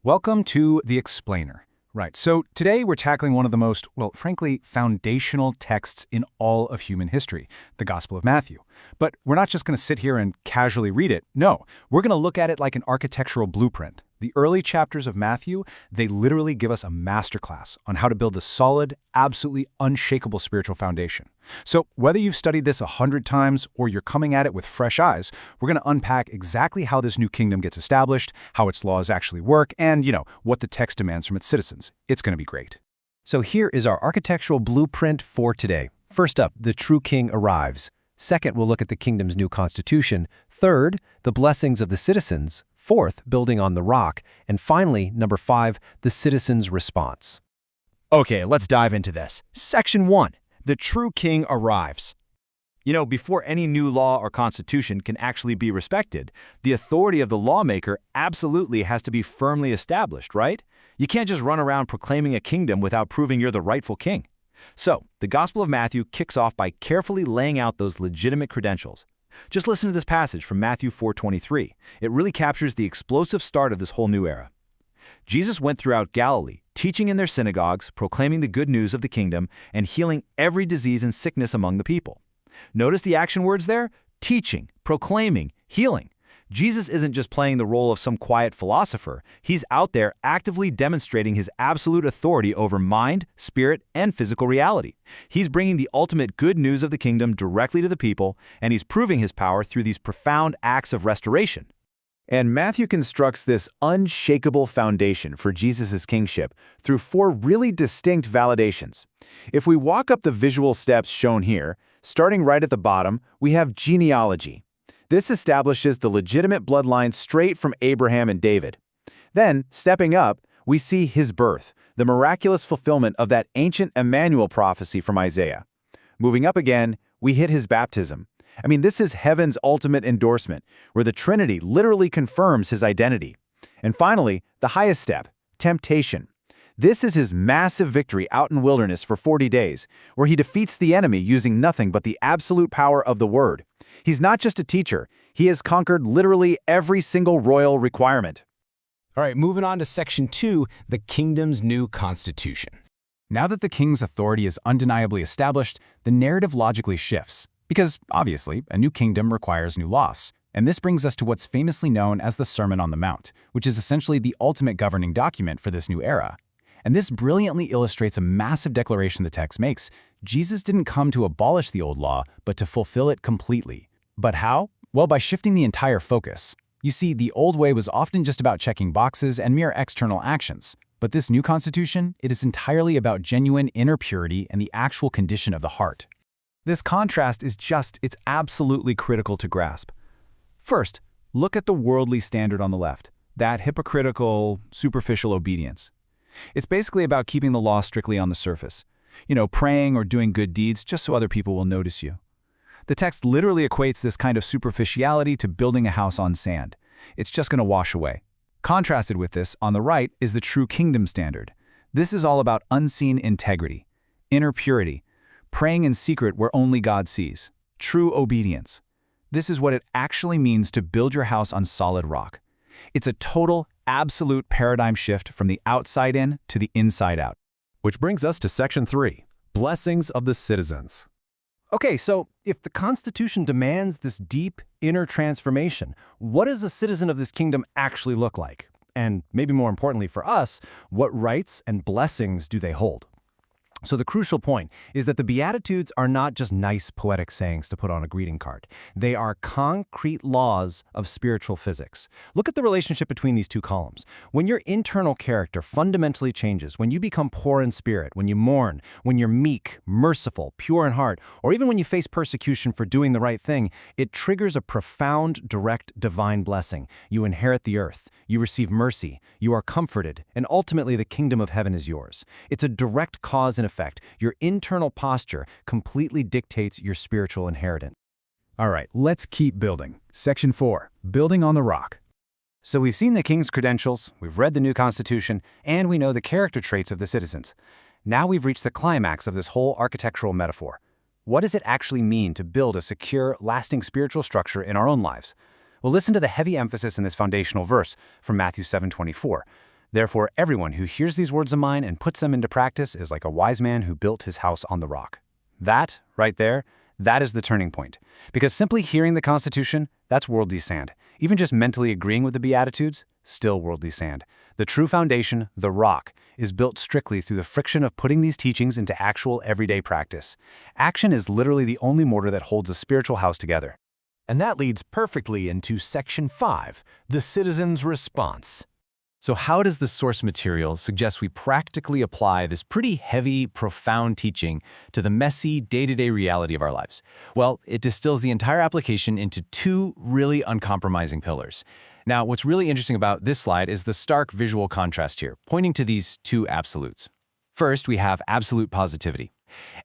Welcome to The Explainer. Right, so today we're tackling one of the most, well, frankly, foundational texts in all of human history, the Gospel of Matthew. But we're not just going to sit here and casually read it. No, we're going to look at it like an architectural blueprint. The early chapters of Matthew, they literally give us a masterclass on how to build a solid, absolutely unshakable spiritual foundation. So whether you've studied this 100 times or you're coming at it with fresh eyes, we're going to unpack exactly how this new kingdom gets established, how its laws actually work, and, what the text demands from its citizens. It's going to be great. So here is our architectural blueprint for today. First up, the true king arrives. Second, we'll look at the kingdom's new constitution. Third, the blessings of the citizens. Fourth, building on the rock. And finally, number 5, the citizens' response. Okay, let's dive into this. Section 1. The true king arrives. Before any new law or constitution can actually be respected, the authority of the lawmaker absolutely has to be firmly established, right? You can't just run around proclaiming a kingdom without proving you're the rightful king. So, the Gospel of Matthew kicks off by carefully laying out those legitimate credentials. Just listen to this passage from Matthew 4:23. It really captures the explosive start of this whole new era. Jesus went throughout Galilee, teaching in their synagogues, proclaiming the good news of the kingdom, and healing every disease and sickness among the people. Notice the action words there? Teaching, proclaiming, healing. Jesus isn't just playing the role of some quiet philosopher. He's out there actively demonstrating his absolute authority over mind, spirit, and physical reality. He's bringing the ultimate good news of the kingdom directly to the people, and he's proving his power through these profound acts of restoration. And Matthew constructs this unshakable foundation for Jesus' kingship through 4 really distinct validations. If we walk up the visual steps shown here, starting right at the bottom, we have genealogy. This establishes the legitimate bloodline straight from Abraham and David. Then, stepping up, we see his birth, the miraculous fulfillment of that ancient Emmanuel prophecy from Isaiah. Moving up again, we hit his baptism. This is heaven's ultimate endorsement, where the Trinity literally confirms his identity. And finally, the highest step, temptation. This is his massive victory out in wilderness for 40 days, where he defeats the enemy using nothing but the absolute power of the Word. He's not just a teacher, he has conquered literally every single royal requirement. All right, moving on to Section 2, the kingdom's new constitution. Now that the king's authority is undeniably established, the narrative logically shifts. Because, obviously, a new kingdom requires new laws. And this brings us to what's famously known as the Sermon on the Mount, which is essentially the ultimate governing document for this new era. And this brilliantly illustrates a massive declaration the text makes. Jesus didn't come to abolish the old law, but to fulfill it completely. But how? Well, by shifting the entire focus. You see, the old way was often just about checking boxes and mere external actions. But this new constitution, it is entirely about genuine inner purity and the actual condition of the heart. This contrast is it's absolutely critical to grasp. First, look at the worldly standard on the left, that hypocritical, superficial obedience. It's basically about keeping the law strictly on the surface. Praying or doing good deeds just so other people will notice you. The text literally equates this kind of superficiality to building a house on sand. It's just going to wash away. Contrasted with this, on the right, is the true kingdom standard. This is all about unseen integrity, inner purity, praying in secret where only God sees, true obedience. This is what it actually means to build your house on solid rock. It's a total, absolute paradigm shift from the outside in to the inside out. Which brings us to Section 3, blessings of the citizens. Okay, so if the Constitution demands this deep inner transformation, what does a citizen of this kingdom actually look like? And maybe more importantly for us, what rights and blessings do they hold? So the crucial point is that the Beatitudes are not just nice poetic sayings to put on a greeting card. They are concrete laws of spiritual physics. Look at the relationship between these two columns. When your internal character fundamentally changes, when you become poor in spirit, when you mourn, when you're meek, merciful, pure in heart, or even when you face persecution for doing the right thing, it triggers a profound, direct, divine blessing. You inherit the earth. You receive mercy. You are comforted. And ultimately, the kingdom of heaven is yours. It's a direct cause and effect. Your internal posture completely dictates your spiritual inheritance. All right, let's keep building. Section 4, building on the rock. So we've seen the king's credentials, we've read the new constitution, and we know the character traits of the citizens. Now we've reached the climax of this whole architectural metaphor. What does it actually mean to build a secure, lasting spiritual structure in our own lives? Well, listen to the heavy emphasis in this foundational verse from Matthew 7:24. Therefore, everyone who hears these words of mine and puts them into practice is like a wise man who built his house on the rock. That, right there, that is the turning point. Because simply hearing the Constitution, that's worldly sand. Even just mentally agreeing with the Beatitudes, still worldly sand. The true foundation, the rock, is built strictly through the friction of putting these teachings into actual everyday practice. Action is literally the only mortar that holds a spiritual house together. And that leads perfectly into Section 5, the citizen's response. So how does the source material suggest we practically apply this pretty heavy, profound teaching to the messy, day-to-day reality of our lives? Well, it distills the entire application into two really uncompromising pillars. Now, what's really interesting about this slide is the stark visual contrast here, pointing to these two absolutes. First, we have absolute positivity.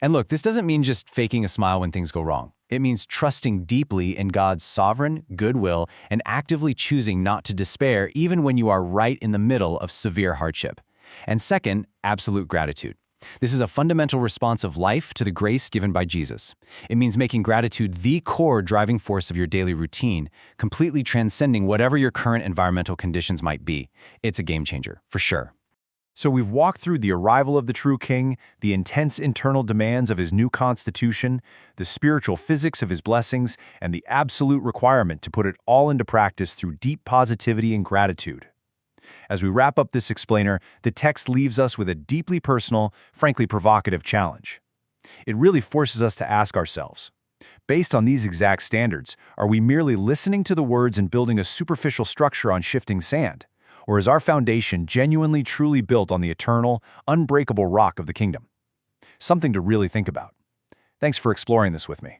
And look, this doesn't mean just faking a smile when things go wrong. It means trusting deeply in God's sovereign goodwill and actively choosing not to despair even when you are right in the middle of severe hardship. And second, absolute gratitude. This is a fundamental response of life to the grace given by Jesus. It means making gratitude the core driving force of your daily routine, completely transcending whatever your current environmental conditions might be. It's a game changer, for sure. So we've walked through the arrival of the true king, the intense internal demands of his new constitution, the spiritual physics of his blessings, and the absolute requirement to put it all into practice through deep positivity and gratitude. As we wrap up this explainer, the text leaves us with a deeply personal, frankly provocative challenge. It really forces us to ask ourselves, based on these exact standards, are we merely listening to the words and building a superficial structure on shifting sand? Or is our foundation genuinely truly built on the eternal, unbreakable rock of the kingdom? Something to really think about. Thanks for exploring this with me.